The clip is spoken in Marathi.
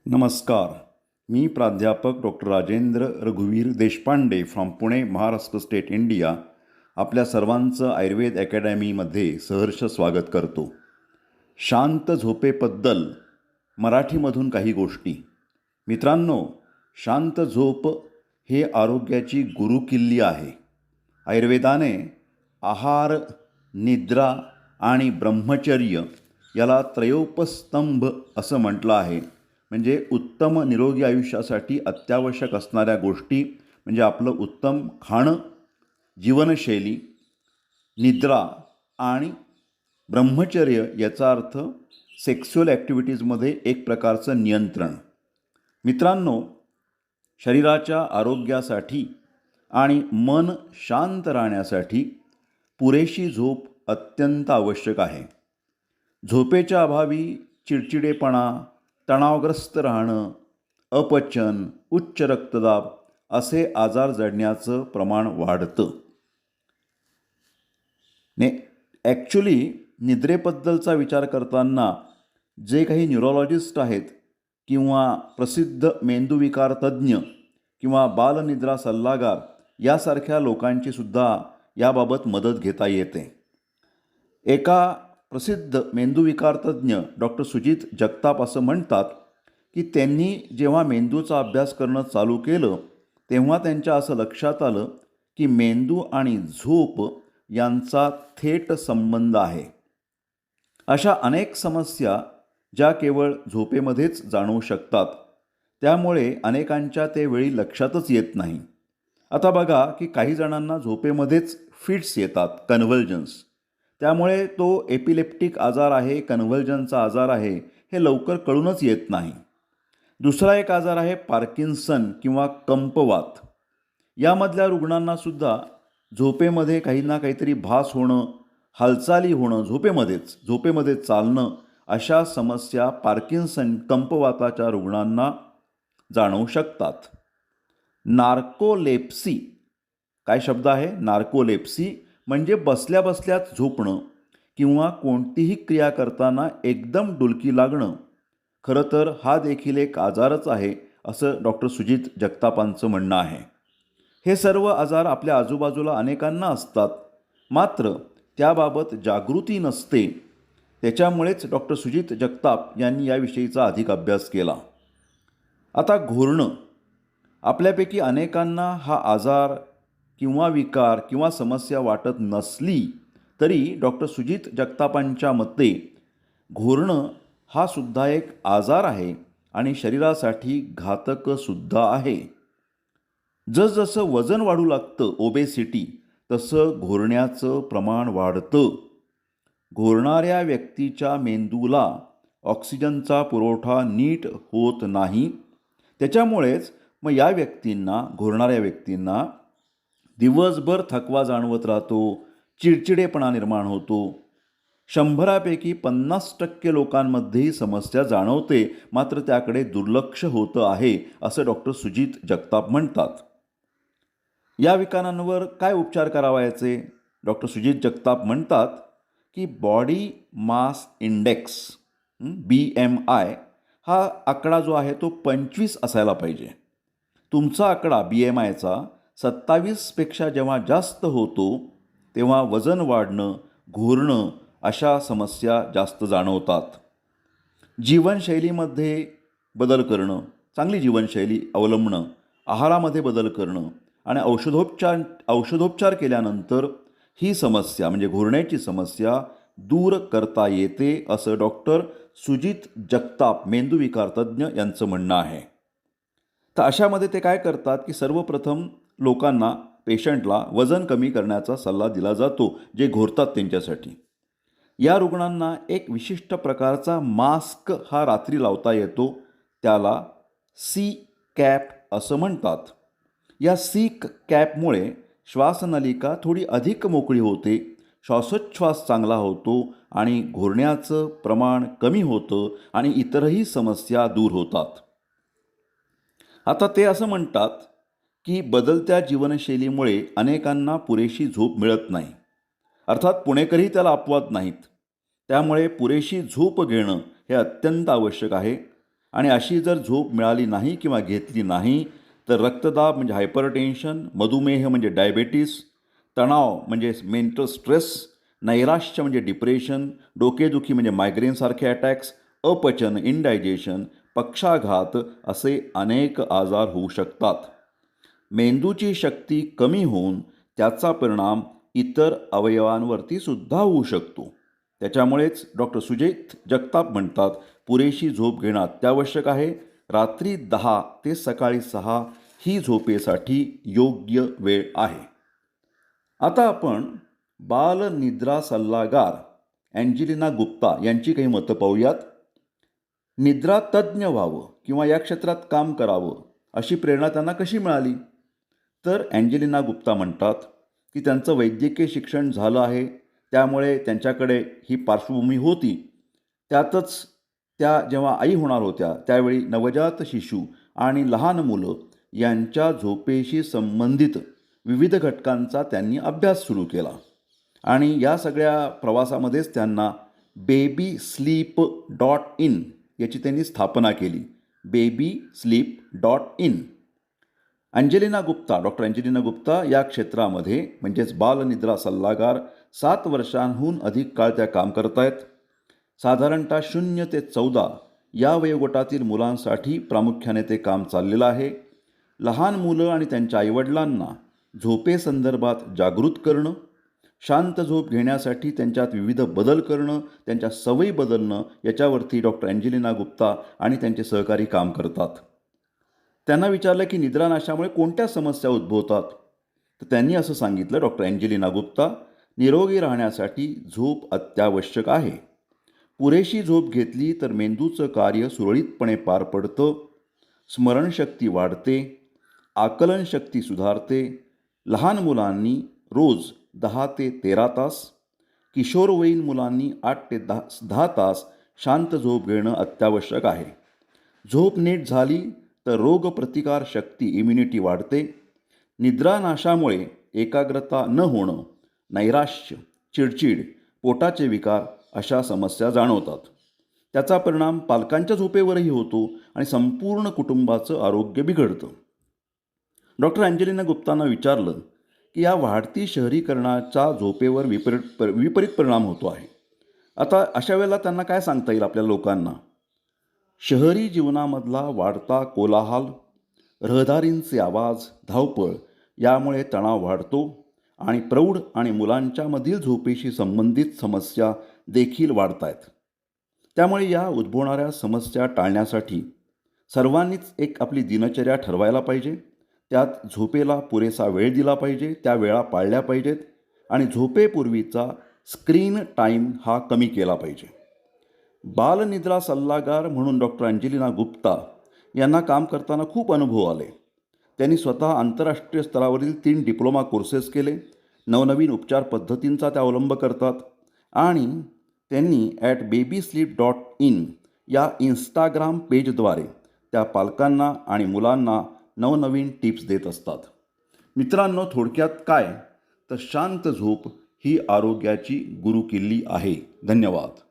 नमस्कार. मी प्राध्यापक डॉक्टर राजेंद्र रघुवीर Deshpande from Pune, Maharashtra state, India आपल्या सर्वांचं आयुर्वेद अकॅडमीमध्ये सहर्ष स्वागत करतो. शांत झोपेबद्दल मराठीमधून काही गोष्टी. मित्रांनो, शांत झोप हे आरोग्याची गुरुकिल्ली आहे. आयुर्वेदाने आहार, निद्रा आणि ब्रह्मचर्य याला त्रयोपस्तंभ असं म्हटलं आहे. म्हणजे उत्तम निरोगी आयुष्यासाठी अत्यावश्यक असणाऱ्या गोष्टी म्हणजे आपलं उत्तम खाणं, जीवनशैली, निद्रा आणि ब्रह्मचर्य. याचा अर्थ सेक्स्युअल ॲक्टिव्हिटीजमध्ये एक प्रकारचं नियंत्रण. मित्रांनो, शरीराच्या आरोग्यासाठी आणि मन शांत राहण्यासाठी पुरेशी झोप अत्यंत आवश्यक आहे. झोपेच्या अभावी चिडचिडेपणा, तणावग्रस्त राहणं, अपचन, उच्च रक्तदाब असे आजार जडण्याचं प्रमाण वाढतं. ॲक्च्युली निद्रेबद्दलचा विचार करताना जे काही न्यूरोलॉजिस्ट आहेत किंवा प्रसिद्ध मेंदूविकार तज्ज्ञ किंवा बालनिद्रा सल्लागार यासारख्या लोकांची सुद्धा याबाबत मदत घेता येते. एका प्रसिद्ध मेंदूविकार तज्ज्ञ डॉक्टर सुजित जगताप असं म्हणतात की त्यांनी जेव्हा मेंदूचा अभ्यास करणं चालू केलं तेव्हा त्यांच्या असं लक्षात आलं की मेंदू आणि झोप यांचा थेट संबंध आहे. अशा अनेक समस्या ज्या केवळ झोपेमध्येच जाणवू शकतात, त्यामुळे अनेकांच्या ते वेळी लक्षातच येत नाही. आता बघा की काही जणांना झोपेमध्येच फिट्स येतात, कन्व्हल्जन्स. त्यामुळे तो एपिलेप्टिक आजार आहे, कन्व्हल्जनचा आजार आहे हे लवकर कळूनच येत नाही. दुसरा एक आजार आहे पार्किन्सन किंवा कंपवात. यामधल्या रुग्णांनासुद्धा झोपेमध्ये काही ना काहीतरी भास होणं, हालचाली होणं, झोपेमध्ये चालणं अशा समस्या पार्किन्सन कंपवाताच्या रुग्णांना जाणवू शकतात. नार्कोलेप्सी काय शब्द आहे? नार्कोलेप्सी म्हणजे बसल्या बसल्याच झोपणं किंवा कोणतीही क्रिया करताना एकदम डुलकी लागणं. खरं तर हा देखील एक आजारच आहे असं डॉक्टर सुजित जगतापांचं म्हणणं आहे. हे सर्व आजार आपल्या आजूबाजूला अनेकांना असतात, मात्र त्याबाबत जागृती नसते. त्याच्यामुळेच डॉक्टर सुजित जगताप यांनी याविषयीचा अधिक अभ्यास केला. आता घोरणं. आपल्यापैकी अनेकांना हा आजार किंवा विकार किंवा समस्या वाटत नसली तरी डॉक्टर सुजित जगतापांच्या मते घोरणं हा सुद्धा एक आजार आहे आणि शरीरासाठी घातकसुद्धा आहे. जसजसं वजन वाढू लागतं, ओबेसिटी, तसं घोरण्याचं प्रमाण वाढतं. घोरणाऱ्या व्यक्तीच्या मेंदूला ऑक्सिजनचा पुरवठा नीट होत नाही. त्याच्यामुळेच मग घोरणाऱ्या व्यक्तींना दिवसभर थकवा जाणवत राहतो, चिडचिडेपणा निर्माण होतो. 100पैकी 50% लोकांमध्ये ही समस्या जाणवते, मात्र त्याकडे दुर्लक्ष होतं आहे असं डॉक्टर सुजित जगताप म्हणतात. या विकारांवर काय उपचार करावायचे? डॉक्टर सुजित जगताप म्हणतात की बॉडी मास इंडेक्स BMI हा आकडा जो आहे तो 25 असायला पाहिजे. तुमचा आकडा BMIचा 27पेक्षा जेव्हा जास्त होतो तेव्हा वजन वाढणं, घोरणं अशा समस्या जास्त जाणवतात. जीवनशैलीमध्ये बदल करणं, चांगली जीवनशैली अवलंबणं, आहारामध्ये बदल करणं आणि औषधोपचार केल्यानंतर ही समस्या म्हणजे घोरण्याची समस्या दूर करता येते असं डॉक्टर सुजित जगताप मेंदूविकार तज्ज्ञ यांचं म्हणणं आहे. तर अशामध्ये ते काय करतात की सर्वप्रथम लोकांना, पेशंटला वजन कमी करण्याचा सल्ला दिला जातो जे घोरतात त्यांच्यासाठी. या रुग्णांना एक विशिष्ट प्रकारचा मास्क हा रात्री लावता येतो, त्याला सी कॅप असं म्हणतात. या सी कॅपमुळे श्वासनलिका थोडी अधिक मोकळी होते, श्वासोच्छ्वास चांगला होतो आणि घोरण्याचं प्रमाण कमी होतं आणि इतरही समस्या दूर होतात. आता ते असं म्हणतात की बदलत्या जीवनशैलीमुळे अनेकांना पुरेशी झोप मिळत नाही. अर्थात पुणेकरही त्याला अपवाद नाहीत. त्यामुळे पुरेशी झोप घेणं हे अत्यंत आवश्यक आहे आणि अशी जर झोप मिळाली नाही किंवा घेतली नाही तर रक्तदाब म्हणजे हायपरटेन्शन, मधुमेह म्हणजे डायबेटीस, तणाव म्हणजे मेंटल स्ट्रेस, नैराश्य म्हणजे डिप्रेशन, डोकेदुखी म्हणजे मायग्रेनसारखे अटॅक्स, अपचन, इंडायजेशन, पक्षाघात असे अनेक आजार होऊ शकतात. मेंदूची शक्ती कमी होऊन त्याचा परिणाम इतर अवयवांवरती सुद्धा होऊ शकतो. त्याच्यामुळेच डॉक्टर सुजित जगताप म्हणतात, पुरेशी झोप घेणं अत्यावश्यक आहे. रात्री 10 ते सकाळी 6 ही झोपेसाठी योग्य वेळ आहे. आता आपण बालनिद्रा सल्लागार अँजेलिना गुप्ता यांची काही मतं पाहूयात. निद्रा तज्ज्ञ व्हावं किंवा या क्षेत्रात काम करावं अशी प्रेरणा त्यांना कशी मिळाली? तर अँजेलिना गुप्ता म्हणतात की त्यांचं वैद्यकीय शिक्षण झालं आहे, त्यामुळे त्यांच्याकडे ही पार्श्वभूमी होती. त्यातच त्या जेव्हा आई होणार होत्या त्यावेळी नवजात शिशू आणि लहान मुलं यांच्या झोपेशी संबंधित विविध घटकांचा त्यांनी अभ्यास सुरू केला आणि या सगळ्या प्रवासामध्येच त्यांना BabySleep.in याची त्यांनी स्थापना केली. BabySleep.in. डॉक्टर अंजेलिना गुप्ता या क्षेत्रामध्ये म्हणजेच बालनिद्रा सल्लागार 7 वर्षांहून अधिक काळ त्या काम करत आहेत. साधारणतः 0 ते 14 या वयोगटातील मुलांसाठी प्रामुख्याने ते काम चाललेलं आहे. लहान मुलं आणि त्यांच्या आईवडिलांना झोपेसंदर्भात जागृत करणं, शांत झोप घेण्यासाठी त्यांच्यात विविध बदल करणं, त्यांच्या सवयी बदलणं याच्यावरती डॉक्टर अँजेलिना गुप्ता आणि त्यांचे सहकारी काम करतात. त्यांना विचारलं की निद्रानाशामुळे कोणत्या समस्या उद्भवतात, तर त्यांनी असं सांगितलं, डॉक्टर अँजेलिना गुप्ता, निरोगी राहण्यासाठी झोप अत्यावश्यक आहे. पुरेशी झोप घेतली तर मेंदूचं कार्य सुरळीतपणे पार पडतं, स्मरणशक्ती वाढते, आकलनशक्ती सुधारते. लहान मुलांनी रोज 10 ते 13 तास, किशोरवयीन मुलांनी 8 ते 10 तास शांत झोप घेणं अत्यावश्यक आहे. झोप नीट झाली तर रोगप्रतिकार शक्ती इम्युनिटी वाढते. निद्रानाशामुळे एकाग्रता न होणं, नैराश्य, चिडचिड, पोटाचे विकार अशा समस्या जाणवतात. त्याचा परिणाम पालकांच्या झोपेवरही होतो आणि संपूर्ण कुटुंबाचं आरोग्य बिघडतं. डॉक्टर अँजेलिना गुप्तांना विचारलं की या वाढती शहरीकरणाचा झोपेवर विपरीत परिणाम होतो आहे. आता अशा वेळेला त्यांना काय सांगता येईल आपल्या लोकांना? शहरी जीवनामधला वाढता कोलाहल, रहदारींचे आवाज, धावपळ यामुळे तणाव वाढतो आणि प्रौढ आणि मुलांच्यामधील झोपेशी संबंधित समस्या देखील वाढत आहेत. त्यामुळे या उद्भवणाऱ्या समस्या टाळण्यासाठी सर्वांनीच एक आपली दिनचर्या ठरवायला पाहिजे. त्यात झोपेला पुरेसा वेळ दिला पाहिजे, त्या वेळा पाळल्या पाहिजेत आणि झोपेपूर्वीचा स्क्रीन टाईम हा कमी केला पाहिजे. बालनिद्रा सल्लागार म्हणून डॉक्टर अँजेलिना गुप्ता यांना काम करताना खूप अनुभव आले. त्यांनी स्वतः आंतरराष्ट्रीय स्तरावरील 3 डिप्लोमा कोर्सेस केले. नवनवीन उपचार पद्धतींचा त्या अवलंब करतात आणि त्यांनी @BabySleep.in या इंस्टाग्राम पेजद्वारे त्या पालकांना आणि मुलांना नवनवीन टिप्स देत असतात. मित्रांनो, थोडक्यात काय तर शांत झोप ही आरोग्याची गुरुकिल्ली आहे. धन्यवाद.